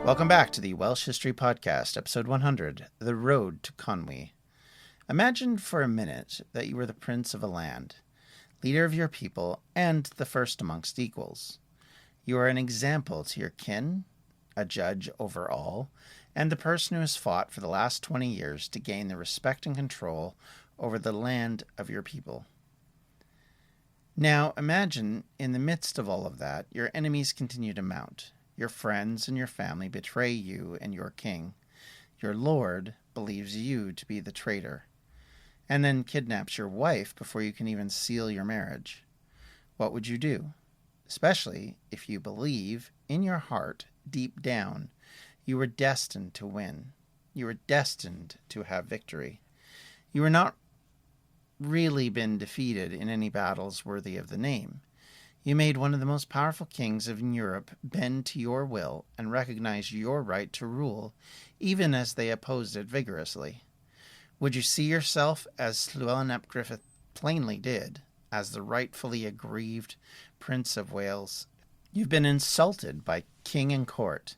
Welcome back to the Welsh History Podcast, episode 100, The Road to Conwy. Imagine for a minute that you were the prince of a land, leader of your people, and the first amongst equals. You are an example to your kin, a judge over all, and the person who has fought for the last 20 years to gain the respect and control over the land of your people. Now imagine, in the midst of all of that, your enemies continue to mount. Your friends and your family betray you and your king. Your lord believes you to be the traitor, and then kidnaps your wife before you can even seal your marriage. What would you do? Especially if you believe in your heart, deep down, you were destined to win. You were destined to have victory. You were not really been defeated in any battles worthy of the name. You made one of the most powerful kings of Europe bend to your will and recognize your right to rule, even as they opposed it vigorously. Would you see yourself, as Llywelyn ap Griffith plainly did, as the rightfully aggrieved Prince of Wales? You've been insulted by king and court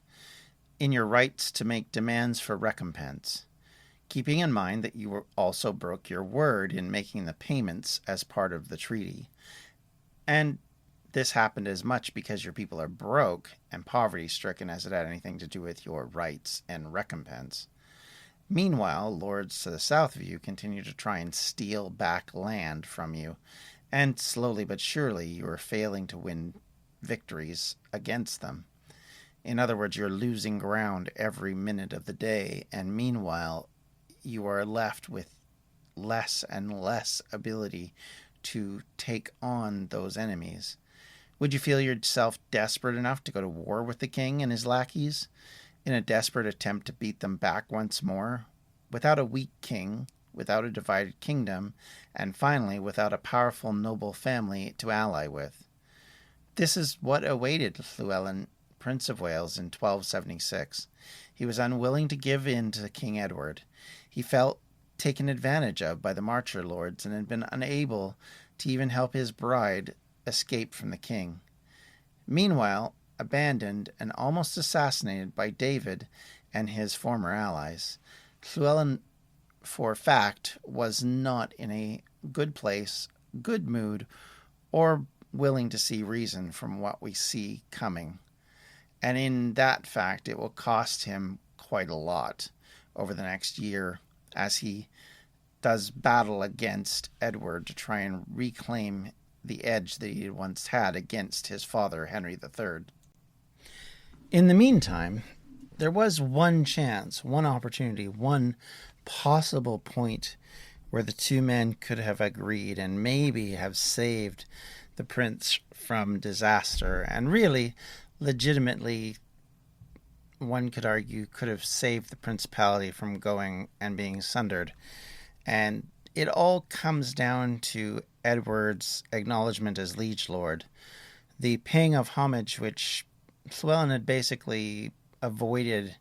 in your rights to make demands for recompense, keeping in mind that you also broke your word in making the payments as part of the treaty. And this happened as much because your people are broke and poverty-stricken as it had anything to do with your rights and recompense. Meanwhile, lords to the south of you continue to try and steal back land from you, and slowly but surely you are failing to win victories against them. In other words, you're losing ground every minute of the day, and meanwhile, you are left with less and less ability to take on those enemies. Would you feel yourself desperate enough to go to war with the king and his lackeys in a desperate attempt to beat them back once more? Without a weak king, without a divided kingdom, and finally without a powerful noble family to ally with. This is what awaited Llywelyn, Prince of Wales, in 1276. He was unwilling to give in to King Edward. He felt taken advantage of by the Marcher lords and had been unable to even help his bride escape from the king. Meanwhile, abandoned and almost assassinated by David and his former allies, Llywelyn, for fact, was not in a good place, good mood, or willing to see reason from what we see coming. And in that fact, it will cost him quite a lot over the next year as he does battle against Edward to try and reclaim the edge that he once had against his father, Henry III. In the meantime, there was one chance, one opportunity, one possible point where the two men could have agreed and maybe have saved the prince from disaster, and really, legitimately, one could argue, could have saved the principality from going and being sundered. And it all comes down to Edward's acknowledgement as liege lord, the paying of homage which Llywelyn had basically avoided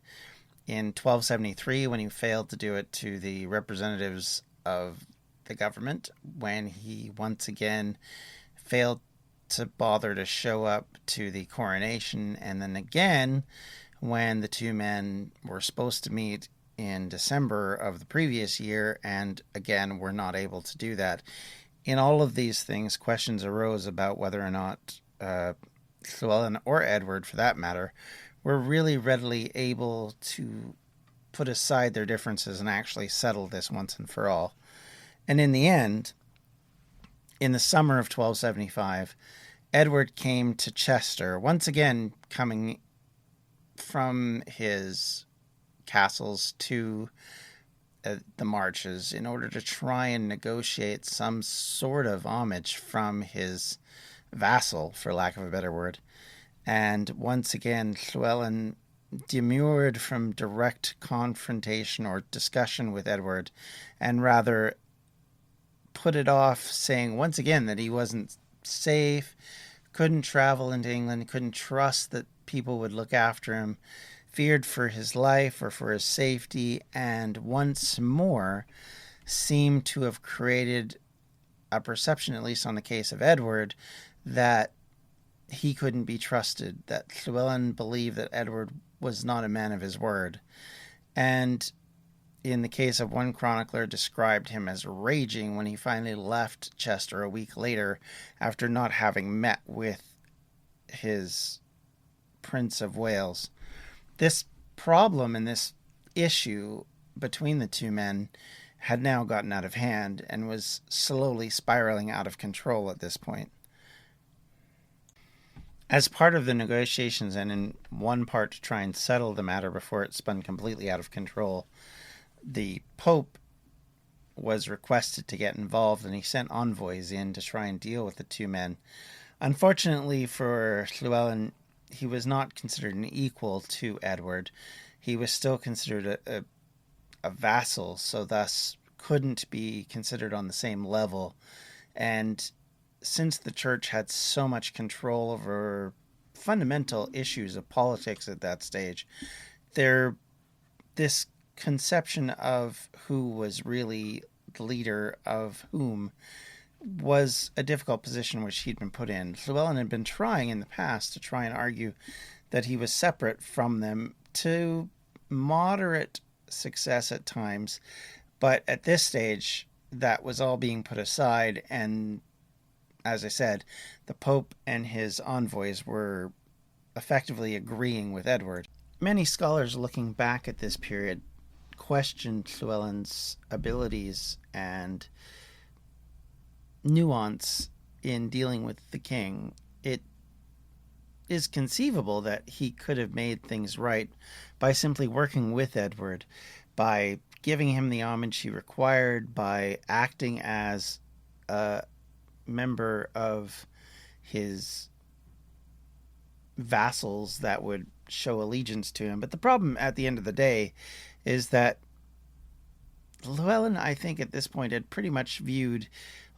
in 1273 when he failed to do it to the representatives of the government, when he once again failed to bother to show up to the coronation, and then again when the two men were supposed to meet in December of the previous year, and again were not able to do that. In all of these things, questions arose about whether or not Llywelyn, or Edward for that matter, were really readily able to put aside their differences and actually settle this once and for all. And in the end, in the summer of 1275, Edward came to Chester, once again coming from his castles to the marches in order to try and negotiate some sort of homage from his vassal, for lack of a better word. And once again, Llywelyn demurred from direct confrontation or discussion with Edward, and rather put it off, saying once again that he wasn't safe, couldn't travel into England, couldn't trust that people would look after him, feared for his life or for his safety, and once more seemed to have created a perception, at least on the case of Edward, that he couldn't be trusted, that Llywelyn believed that Edward was not a man of his word. And in the case of one chronicler, described him as raging when he finally left Chester a week later after not having met with his Prince of Wales. This problem and this issue between the two men had now gotten out of hand and was slowly spiraling out of control at this point. As part of the negotiations, and in one part to try and settle the matter before it spun completely out of control, the Pope was requested to get involved, and he sent envoys in to try and deal with the two men. Unfortunately for Llywelyn, he was not considered an equal to Edward. He was still considered a vassal, so thus couldn't be considered on the same level. And since the church had so much control over fundamental issues of politics at that stage, this conception of who was really the leader of whom was a difficult position which he'd been put in. Llywelyn had been trying in the past to try and argue that he was separate from them, to moderate success at times, but at this stage that was all being put aside, and as I said, the Pope and his envoys were effectively agreeing with Edward. Many scholars looking back at this period questioned Llywelyn's abilities and nuance in dealing with the king. It is conceivable that he could have made things right by simply working with Edward, by giving him the homage he required, by acting as a member of his vassals that would show allegiance to him. But the problem at the end of the day is that Llywelyn, I think at this point, had pretty much viewed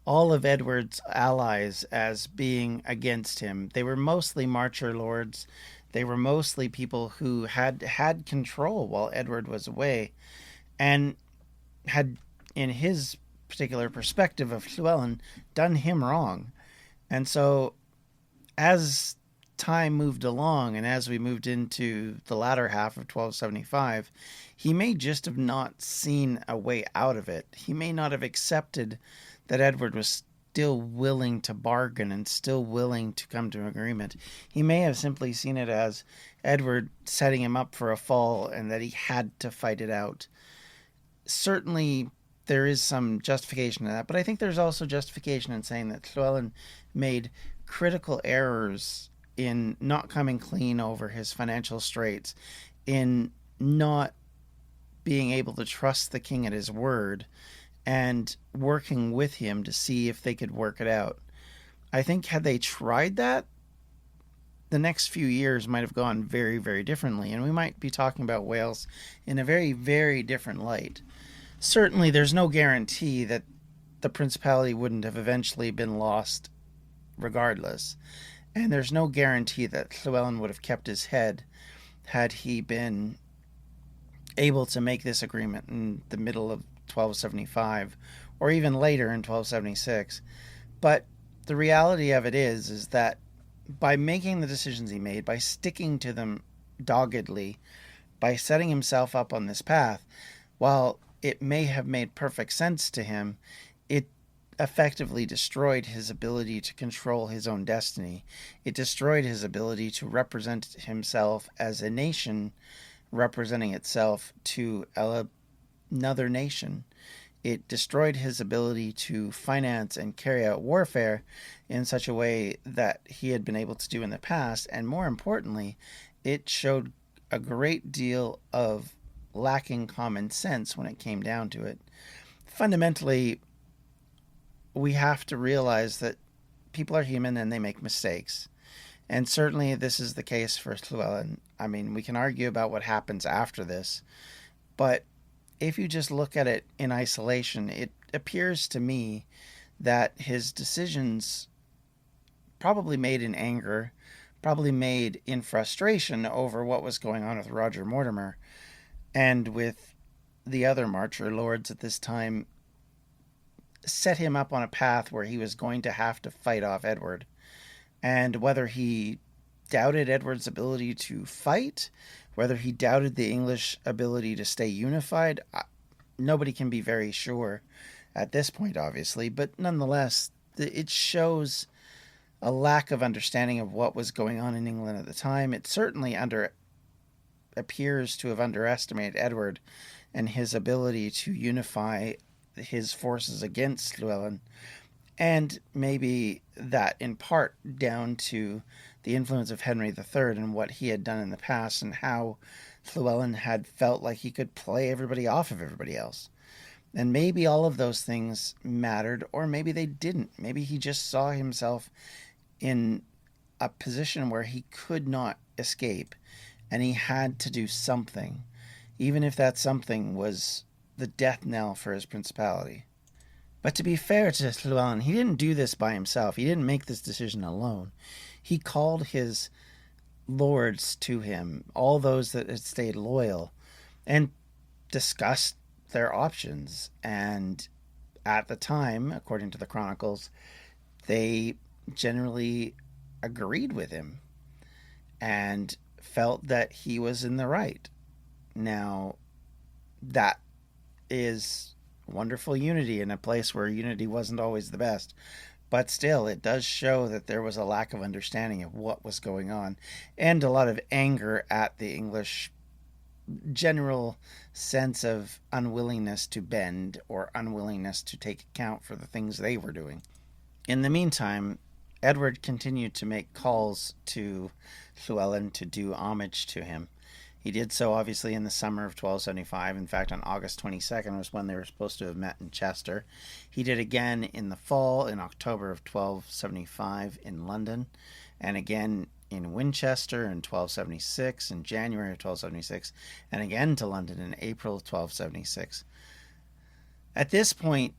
all of Edward's allies as being against him. They were mostly marcher lords. They were mostly people who had control while Edward was away, and had, in his particular perspective of Llywelyn, done him wrong. And so as time moved along, and as we moved into the latter half of 1275, he may just have not seen a way out of it. He may not have accepted that Edward was still willing to bargain and still willing to come to an agreement. He may have simply seen it as Edward setting him up for a fall, and that he had to fight it out. Certainly there is some justification in that, but I think there's also justification in saying that Llywelyn made critical errors in not coming clean over his financial straits, in not being able to trust the king at his word, and working with him to see if they could work it out. I think had they tried that, the next few years might have gone very, very differently, and we might be talking about Wales in a very, very different light. Certainly, there's no guarantee that the principality wouldn't have eventually been lost regardless. And there's no guarantee that Llywelyn would have kept his head had he been able to make this agreement in the middle of 1275 or even later in 1276. But the reality of it is that by making the decisions he made, by sticking to them doggedly, by setting himself up on this path, while it may have made perfect sense to him, it effectively destroyed his ability to control his own destiny. It destroyed his ability to represent himself as a nation representing itself to another nation. It destroyed his ability to finance and carry out warfare in such a way that he had been able to do in the past, and more importantly, it showed a great deal of lacking common sense when it came down to it. Fundamentally, we have to realize that people are human and they make mistakes. And certainly this is the case for Llywelyn. I mean, we can argue about what happens after this, but if you just look at it in isolation, it appears to me that his decisions, probably made in anger, probably made in frustration over what was going on with Roger Mortimer and with the other marcher lords at this time, set him up on a path where he was going to have to fight off Edward. And whether he doubted Edward's ability to fight, whether he doubted the English ability to stay unified, nobody can be very sure at this point, obviously. But nonetheless, it shows a lack of understanding of what was going on in England at the time. It certainly appears to have underestimated Edward and his ability to unify his forces against Llywelyn, and maybe that in part down to the influence of Henry III and what he had done in the past, and how Llywelyn had felt like he could play everybody off of everybody else. And maybe all of those things mattered, or maybe they didn't. Maybe he just saw himself in a position where he could not escape, and he had to do something, even if that something was the death knell for his principality. But to be fair to Llywelyn, he didn't do this by himself. He didn't make this decision alone. He called his lords to him, all those that had stayed loyal, and discussed their options. And at the time, according to the chronicles, they generally agreed with him and felt that he was in the right. Now, that is wonderful unity in a place where unity wasn't always the best. But still, it does show that there was a lack of understanding of what was going on, and a lot of anger at the English general sense of unwillingness to bend or unwillingness to take account for the things they were doing. In the meantime, Edward continued to make calls to Llywelyn to do homage to him. He did so, obviously, in the summer of 1275. In fact, on August 22nd was when they were supposed to have met in Chester. He did again in the fall, in October of 1275 in London, and again in Winchester in 1276, in January of 1276, and again to London in April of 1276. At this point,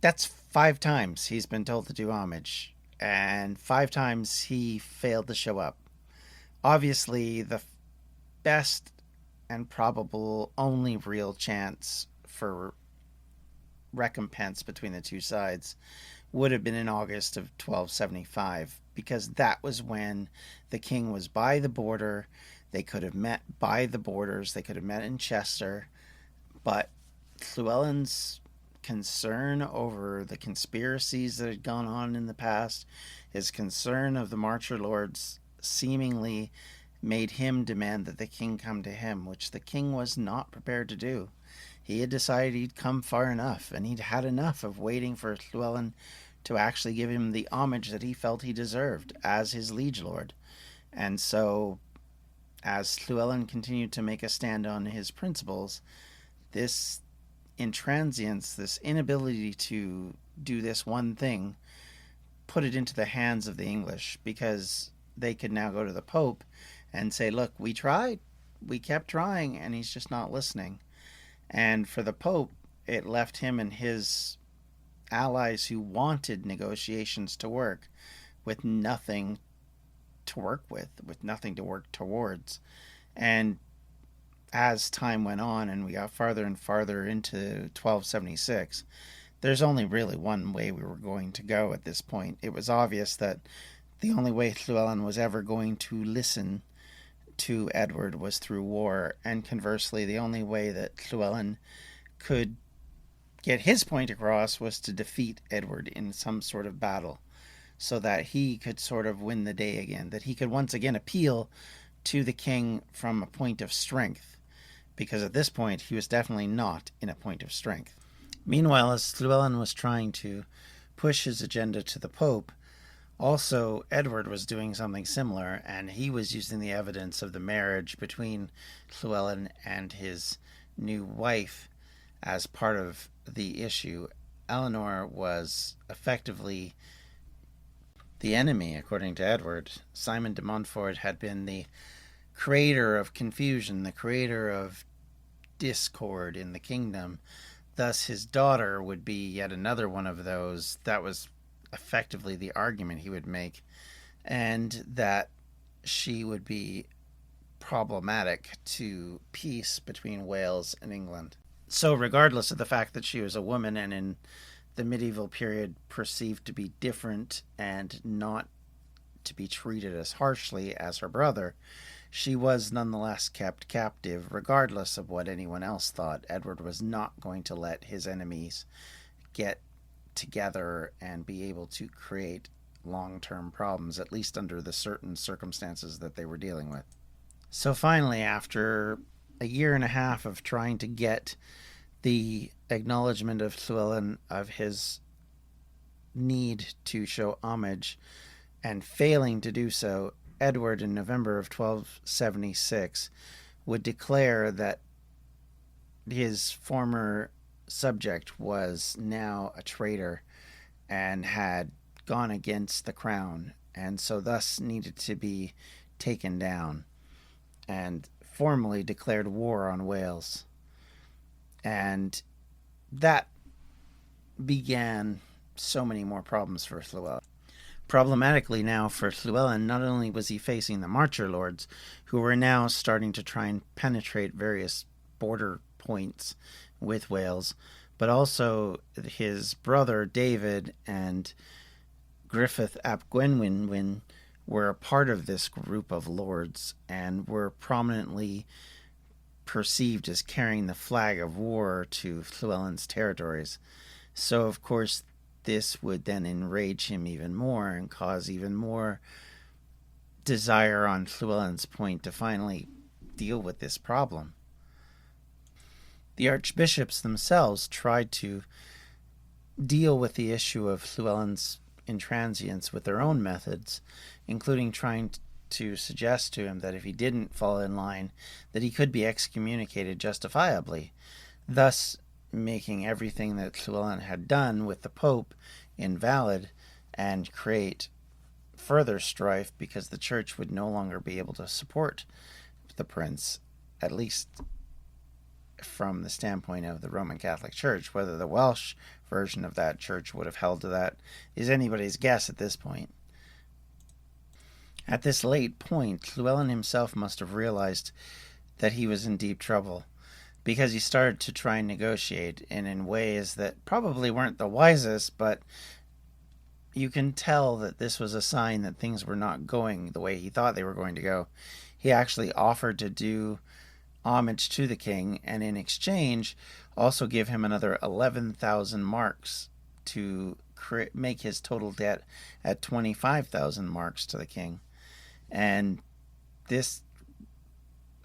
that's 5 times he's been told to do homage, and 5 times he failed to show up. Obviously, the best and probable only real chance for recompense between the two sides would have been in August of 1275, because that was when the king was by the border. They could have met by the borders. They could have met in Chester. But Llywelyn's concern over the conspiracies that had gone on in the past, his concern of the Marcher Lords, seemingly made him demand that the king come to him, which the king was not prepared to do. He had decided he'd come far enough, and he'd had enough of waiting for Llywelyn to actually give him the homage that he felt he deserved as his liege lord. And so, as Llywelyn continued to make a stand on his principles, this intransience, this inability to do this one thing, put it into the hands of the English, because they could now go to the Pope and say, look, we tried, we kept trying, and he's just not listening. And for the Pope, it left him and his allies who wanted negotiations to work with nothing to work with nothing to work towards. And as time went on and we got farther and farther into 1276, there's only really one way we were going to go at this point. It was obvious that the only way Llywelyn was ever going to listen to Edward was through war, and conversely, the only way that Llywelyn could get his point across was to defeat Edward in some sort of battle, so that he could sort of win the day again, that he could once again appeal to the king from a point of strength, because at this point he was definitely not in a point of strength. Meanwhile, as Llywelyn was trying to push his agenda to the Pope, also, Edward was doing something similar, and he was using the evidence of the marriage between Llywelyn and his new wife as part of the issue. Eleanor was effectively the enemy, according to Edward. Simon de Montfort had been the creator of confusion, the creator of discord in the kingdom. Thus, his daughter would be yet another one of those. That was effectively the argument he would make, and that she would be problematic to peace between Wales and England. So regardless of the fact that she was a woman and in the medieval period perceived to be different and not to be treated as harshly as her brother, she was nonetheless kept captive, regardless of what anyone else thought. Edward was not going to let his enemies get together and be able to create long-term problems, at least under the certain circumstances that they were dealing with. So finally, after a year and a half of trying to get the acknowledgement of Llywelyn of his need to show homage and failing to do so, Edward in November of 1276 would declare that his former subject was now a traitor and had gone against the crown, and so thus needed to be taken down, and formally declared war on Wales. And that began so many more problems for Llywelyn. Problematically now for Llywelyn, not only was he facing the Marcher Lords, who were now starting to try and penetrate various border points with Wales, but also his brother David and Griffith ap Gwenwyn were a part of this group of lords and were prominently perceived as carrying the flag of war to Llywelyn's territories. So, of course, this would then enrage him even more and cause even more desire on Llywelyn's point to finally deal with this problem. The archbishops themselves tried to deal with the issue of Llywelyn's intransience with their own methods, including trying to suggest to him that if he didn't fall in line, that he could be excommunicated justifiably, thus making everything that Llywelyn had done with the Pope invalid and create further strife, because the church would no longer be able to support the prince, at least from the standpoint of the Roman Catholic Church. Whether the Welsh version of that church would have held to that is anybody's guess at this point. At this late point, Llywelyn himself must have realized that he was in deep trouble, because he started to try and negotiate, and in ways that probably weren't the wisest, but you can tell that this was a sign that things were not going the way he thought they were going to go. He actually offered to do homage to the king, and in exchange also give him another 11,000 marks to make his total debt at 25,000 marks to the king. And this,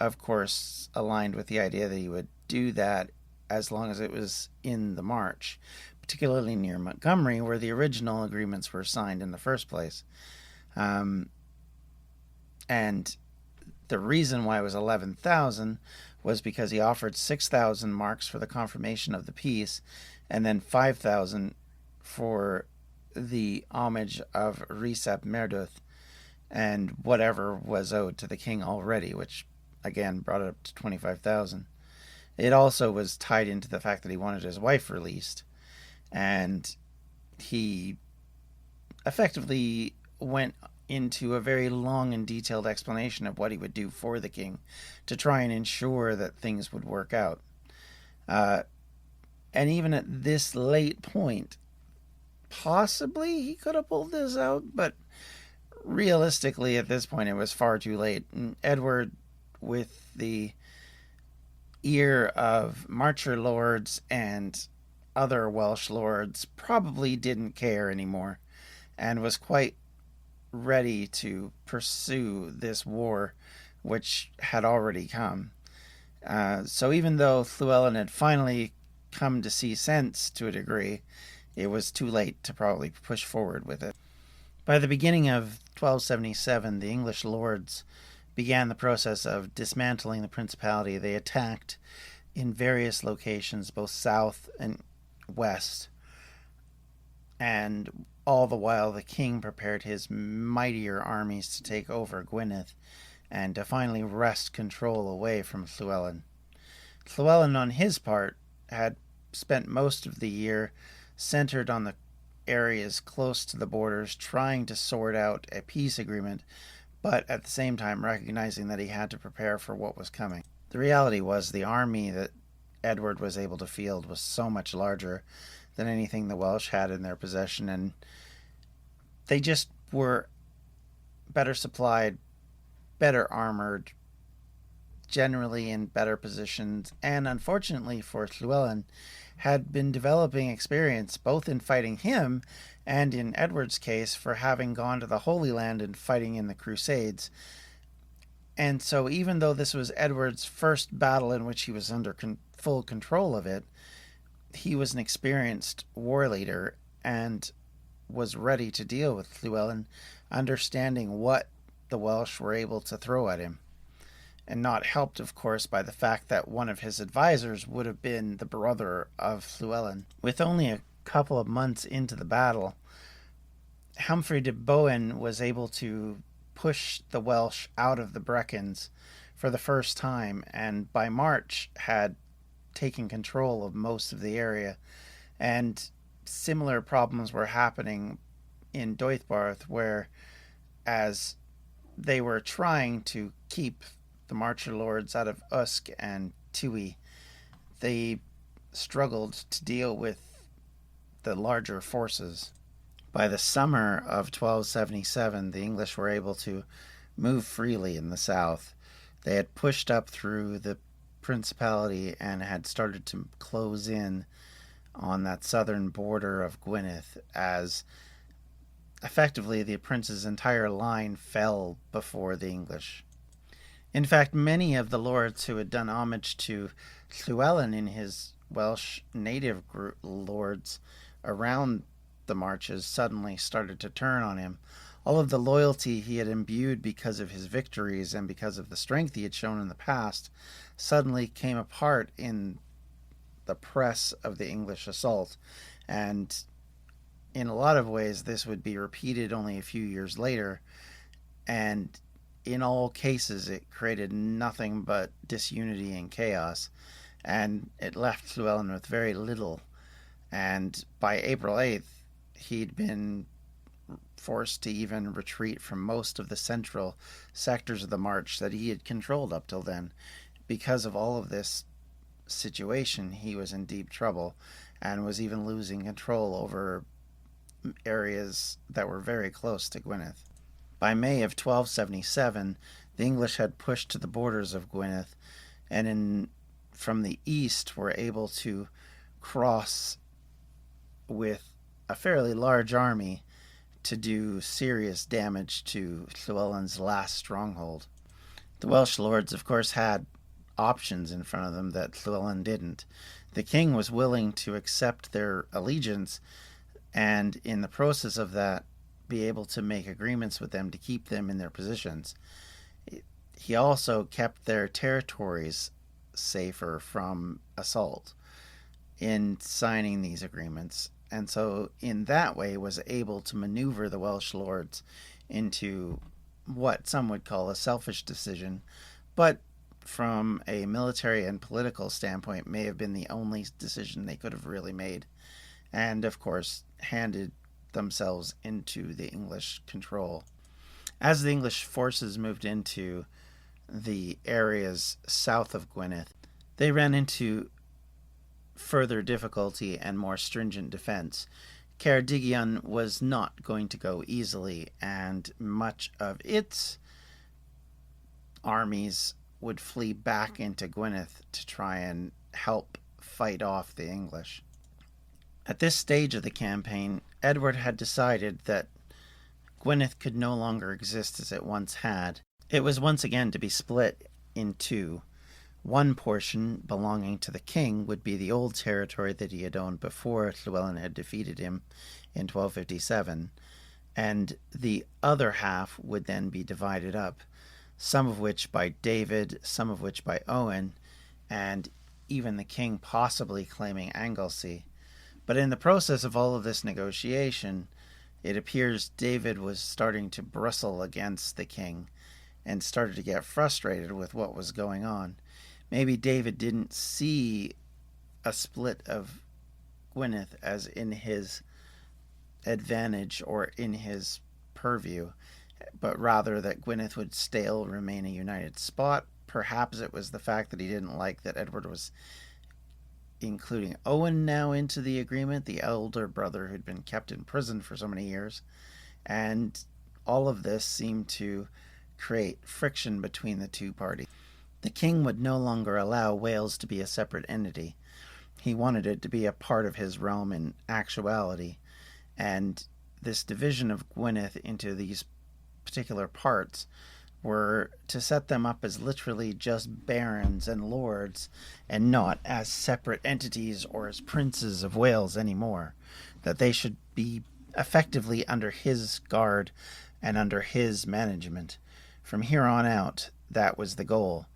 of course, aligned with the idea that he would do that as long as it was in the March, particularly near Montgomery, where the original agreements were signed in the first place. And the reason why it was 11,000 was because he offered 6,000 marks for the confirmation of the peace, and then 5,000 for the homage of Rhys ap Merdydd and whatever was owed to the king already, which again brought it up to 25,000. It also was tied into the fact that he wanted his wife released, and he effectively went into a very long and detailed explanation of what he would do for the king to try and ensure that things would work out. And even at this late point, possibly he could have pulled this out, but realistically at this point it was far too late. And Edward, with the ear of Marcher lords and other Welsh lords, probably didn't care anymore and was quite ready to pursue this war, which had already come. So even though Llywelyn had finally come to see sense to a degree, it was too late to probably push forward with it. By the beginning of 1277, the English lords began the process of dismantling the principality. They attacked in various locations, both south and west, and all the while the king prepared his mightier armies to take over Gwynedd and to finally wrest control away from Llywelyn. Llywelyn, on his part, had spent most of the year centered on the areas close to the borders, trying to sort out a peace agreement, but at the same time recognizing that he had to prepare for what was coming. The reality was the army that Edward was able to field was so much larger than anything the Welsh had in their possession, and they just were better supplied, better armored, generally in better positions, and unfortunately for Llywelyn, had been developing experience both in fighting him and, in Edward's case, for having gone to the Holy Land and fighting in the Crusades. And so, even though this was Edward's first battle in which he was under full control of it, he was an experienced war leader and was ready to deal with Llywelyn, understanding what the Welsh were able to throw at him. And not helped, of course, by the fact that one of his advisors would have been the brother of Llywelyn. With only a couple of months into the battle, Humphrey de Bohun was able to push the Welsh out of the Brecons for the first time, and by March had taken control of most of the area. And similar problems were happening in Deuddbarth, where as they were trying to keep the Marcher Lords out of Usk and Twy, they struggled to deal with the larger forces. By the summer of 1277, the English were able to move freely in the south. They had pushed up through the Principality and had started to close in on that southern border of Gwynedd, as effectively the prince's entire line fell before the English. In fact, many of the lords who had done homage to Llywelyn in his Welsh native lords around the marches suddenly started to turn on him. All of the loyalty he had imbued because of his victories and because of the strength he had shown in the past suddenly came apart in the press of the English assault. And in a lot of ways, this would be repeated only a few years later. And in all cases, it created nothing but disunity and chaos. And it left Llywelyn with very little. And by April 8th, he'd been forced to even retreat from most of the central sectors of the march that he had controlled up till then. Because of all of this situation, he was in deep trouble and was even losing control over areas that were very close to Gwynedd. By May of 1277, the English had pushed to the borders of Gwynedd, and from the east were able to cross with a fairly large army to do serious damage to Llywelyn's last stronghold. The Welsh lords, of course, had options in front of them that Llywelyn didn't. The king was willing to accept their allegiance and, in the process of that, be able to make agreements with them to keep them in their positions. He also kept their territories safer from assault in signing these agreements, and so in that way was able to maneuver the Welsh lords into what some would call a selfish decision, but from a military and political standpoint may have been the only decision they could have really made, and of course handed themselves into the English control. As the English forces moved into the areas south of Gwynedd, they ran into further difficulty and more stringent defense. Ceredigion was not going to go easily, and much of its armies would flee back into Gwynedd to try and help fight off the English. At this stage of the campaign, Edward had decided that Gwynedd could no longer exist as it once had. It was once again to be split in two. One portion, belonging to the king, would be the old territory that he had owned before Llywelyn had defeated him in 1257, and the other half would then be divided up, some of which by David, some of which by Owen, and even the king possibly claiming Anglesey. But in the process of all of this negotiation, it appears David was starting to bristle against the king and started to get frustrated with what was going on. Maybe David didn't see a split of Gwynedd as in his advantage or in his purview, but rather that Gwynedd would still remain a united spot. Perhaps it was the fact that he didn't like that Edward was including Owen now into the agreement, the elder brother who'd been kept in prison for so many years. And all of this seemed to create friction between the two parties. The king would no longer allow Wales to be a separate entity. He wanted it to be a part of his realm in actuality, and this division of Gwynedd into these particular parts were to set them up as literally just barons and lords, and not as separate entities or as princes of Wales anymore. That they should be effectively under his guard and under his management. From here on out, that was the goal.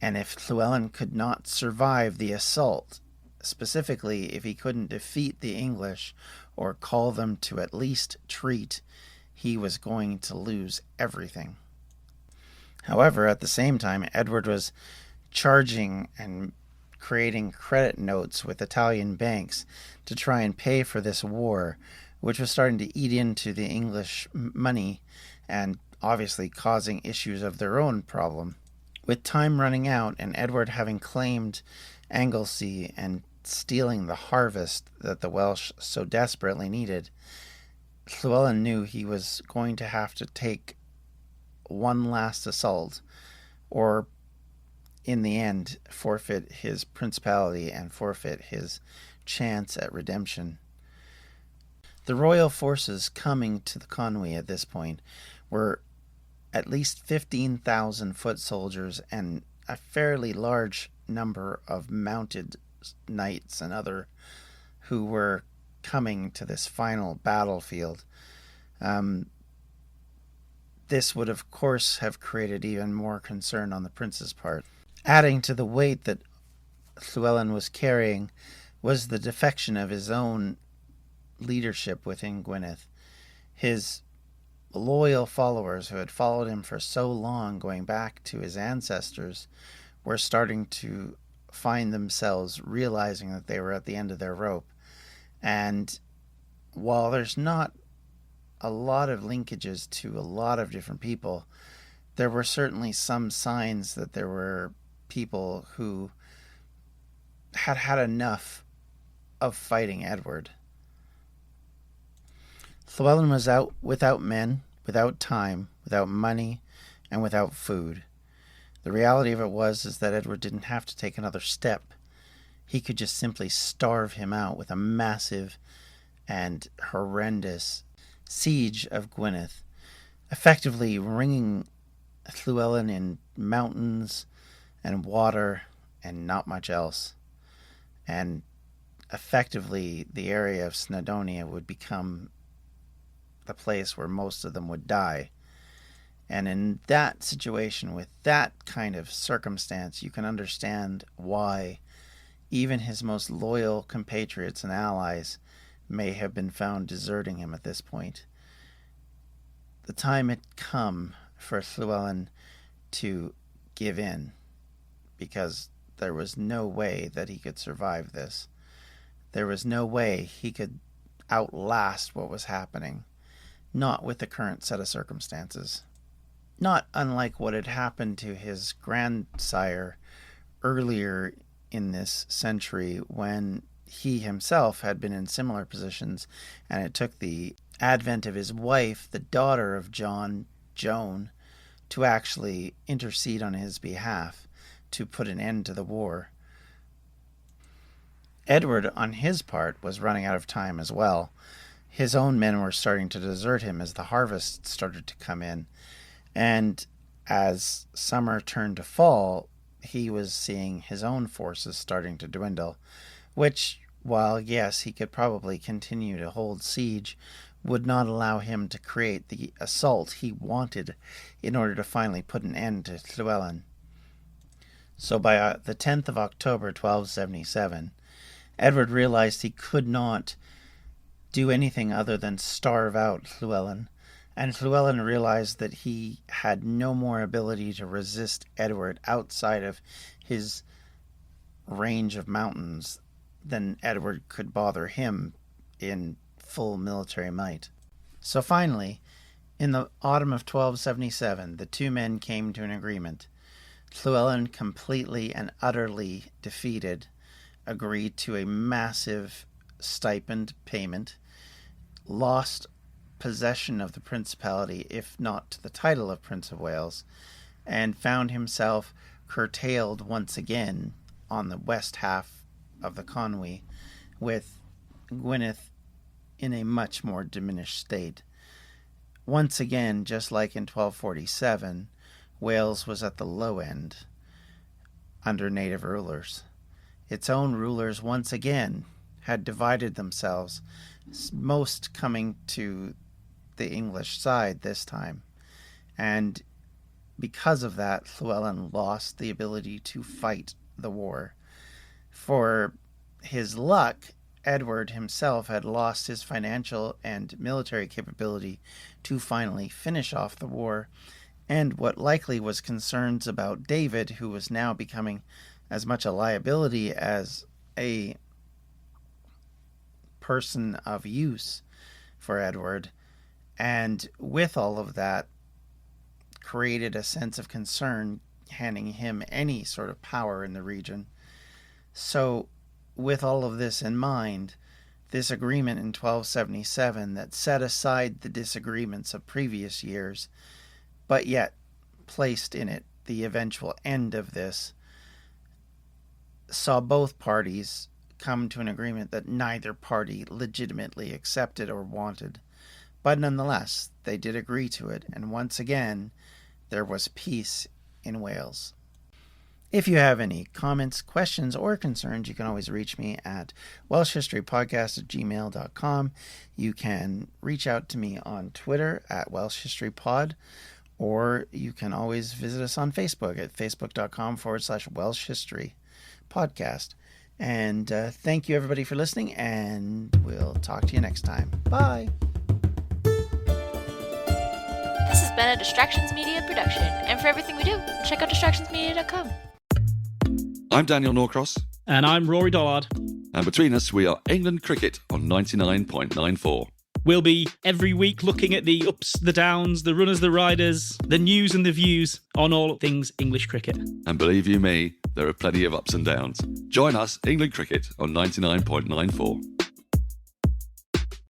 And if Llywelyn could not survive the assault, specifically if he couldn't defeat the English or call them to at least treat, he was going to lose everything. However, at the same time, Edward was charging and creating credit notes with Italian banks to try and pay for this war, which was starting to eat into the English money and obviously causing issues of their own problem. With time running out and Edward having claimed Anglesey and stealing the harvest that the Welsh so desperately needed, Llywelyn knew he was going to have to take one last assault, or in the end forfeit his principality and forfeit his chance at redemption. The royal forces coming to the Conwy at this point were at least 15,000 foot soldiers and a fairly large number of mounted knights and other who were coming to this final battlefield. This would, of course, have created even more concern on the prince's part. Adding to the weight that Llywelyn was carrying was the defection of his own leadership within Gwynedd. His loyal followers who had followed him for so long, going back to his ancestors, were starting to find themselves realizing that they were at the end of their rope. And while there's not a lot of linkages to a lot of different people, there were certainly some signs that there were people who had had enough of fighting Edward. Llywelyn was out without men, without time, without money, and without food. The reality of it is that Edward didn't have to take another step. He could just simply starve him out with a massive and horrendous siege of Gwynedd, effectively wringing Llywelyn in mountains and water and not much else. And effectively the area of Snowdonia would become the place where most of them would die. And in that situation, with that kind of circumstance, you can understand why even his most loyal compatriots and allies may have been found deserting him at this point. The time had come for Llywelyn to give in, because there was no way that he could survive this. There was no way he could outlast what was happening, not with the current set of circumstances. Not unlike what had happened to his grandsire earlier in this century, when he himself had been in similar positions, and it took the advent of his wife, the daughter of John, Joan, to actually intercede on his behalf to put an end to the war. Edward, on his part, was running out of time as well. His own men were starting to desert him as the harvest started to come in, and as summer turned to fall, he was seeing his own forces starting to dwindle, which, while yes, he could probably continue to hold siege, would not allow him to create the assault he wanted in order to finally put an end to Llywelyn. So by the 10th of October 1277, Edward realized he could not do anything other than starve out Llywelyn, and Llywelyn realized that he had no more ability to resist Edward outside of his range of mountains than Edward could bother him in full military might. So finally, in the autumn of 1277, the two men came to an agreement. Llywelyn, completely and utterly defeated, agreed to a massive stipend payment, lost possession of the principality, if not to the title of Prince of Wales, and found himself curtailed once again on the west half of the Conwy, with Gwynedd in a much more diminished state. Once again, just like in 1247, Wales was at the low end under native rulers. Its own rulers once again had divided themselves, most coming to the English side this time. And because of that, Llywelyn lost the ability to fight the war. For his luck, Edward himself had lost his financial and military capability to finally finish off the war, and what likely was concerns about David, who was now becoming as much a liability as a person of use for Edward, and with all of that created a sense of concern handing him any sort of power in the region. So with all of this in mind, this agreement in 1277 that set aside the disagreements of previous years, but yet placed in it the eventual end of this, saw both parties come to an agreement that neither party legitimately accepted or wanted. But nonetheless, they did agree to it, and once again, there was peace in Wales. If you have any comments, questions, or concerns, you can always reach me at welshhistorypodcast@gmail.com. You can reach out to me on Twitter at welshhistorypod, or you can always visit us on Facebook at facebook.com/welshhistorypodcast. And thank you, everybody, for listening, and we'll talk to you next time. Bye! This has been a Distractions Media production, and for everything we do, check out distractionsmedia.com. I'm Daniel Norcross. And I'm Rory Dollard. And between us, we are England Cricket on 99.94. We'll be every week looking at the ups, the downs, the runners, the riders, the news and the views on all things English cricket. And believe you me, there are plenty of ups and downs. Join us, England Cricket, on 99.94.